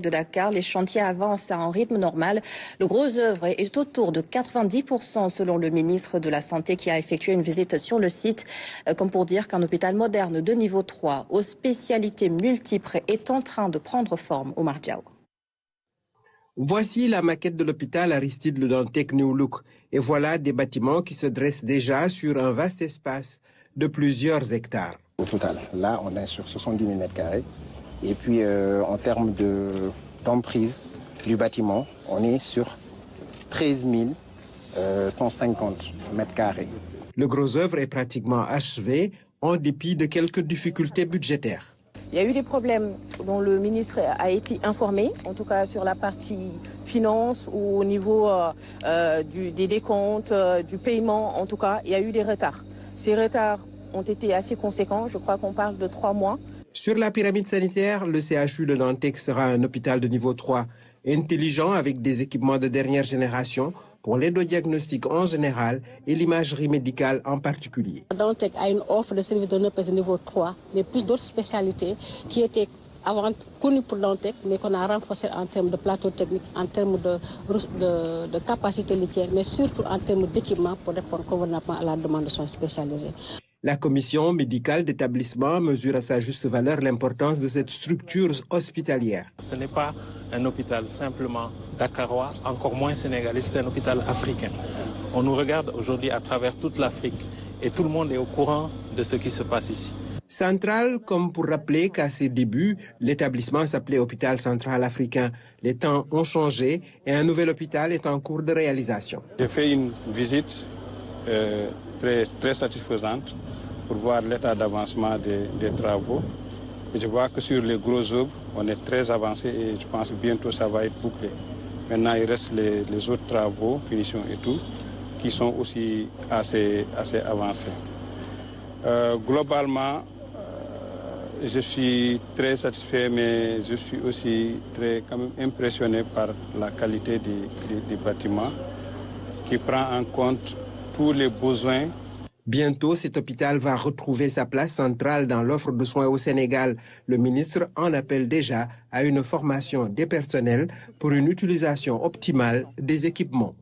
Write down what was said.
de Dakar, les chantiers avancent à un rythme normal. Le gros œuvre est autour de 90% selon le ministre de la Santé qui a effectué une visite sur le site, comme pour dire qu'un hôpital moderne de niveau 3 aux spécialités multiples est en train de prendre forme. Omar Diaw. Voici la maquette de l'hôpital Aristide Le Dantec New Look. Et voilà des bâtiments qui se dressent déjà sur un vaste espace de plusieurs hectares. Au total, là, on est sur 70 000 m². Et puis, en termes d'emprise du bâtiment, on est sur 13 150 m². Le gros œuvre est pratiquement achevé en dépit de quelques difficultés budgétaires. Il y a eu des problèmes dont le ministre a été informé, en tout cas sur la partie finance ou au niveau des décomptes, du paiement. En tout cas, il y a eu des retards. Ces retards ont été assez conséquents. Je crois qu'on parle de 3 mois. Sur la pyramide sanitaire, le CHU de Dantec sera un hôpital de niveau 3, intelligent avec des équipements de dernière génération pour l'aidodiagnostic en général et l'imagerie médicale en particulier. Dantec a une offre de services de niveau 3, mais plus d'autres spécialités qui étaient avant connues pour Dantec, mais qu'on a renforcées en termes de plateau technique, en termes de capacité litière, mais surtout en termes d'équipement pour répondre convenablement à la demande de soins spécialisés. La commission médicale d'établissement mesure à sa juste valeur l'importance de cette structure hospitalière. Ce n'est pas un hôpital simplement dakarois, encore moins sénégalais, c'est un hôpital africain. On nous regarde aujourd'hui à travers toute l'Afrique et tout le monde est au courant de ce qui se passe ici. Central, comme pour rappeler qu'à ses débuts, l'établissement s'appelait Hôpital Central Africain. Les temps ont changé et un nouvel hôpital est en cours de réalisation. J'ai fait une visite très satisfaisante pour voir l'état d'avancement des travaux. Et je vois que sur les gros œuvres, on est très avancé et je pense que bientôt ça va être bouclé. Maintenant, il reste les autres travaux, finition et tout, qui sont aussi assez avancés. Globalement, je suis très satisfait, mais je suis aussi quand même impressionné par la qualité du bâtiment qui prend en compte tous les besoins. Bientôt, cet hôpital va retrouver sa place centrale dans l'offre de soins au Sénégal. Le ministre en appelle déjà à une formation des personnels pour une utilisation optimale des équipements.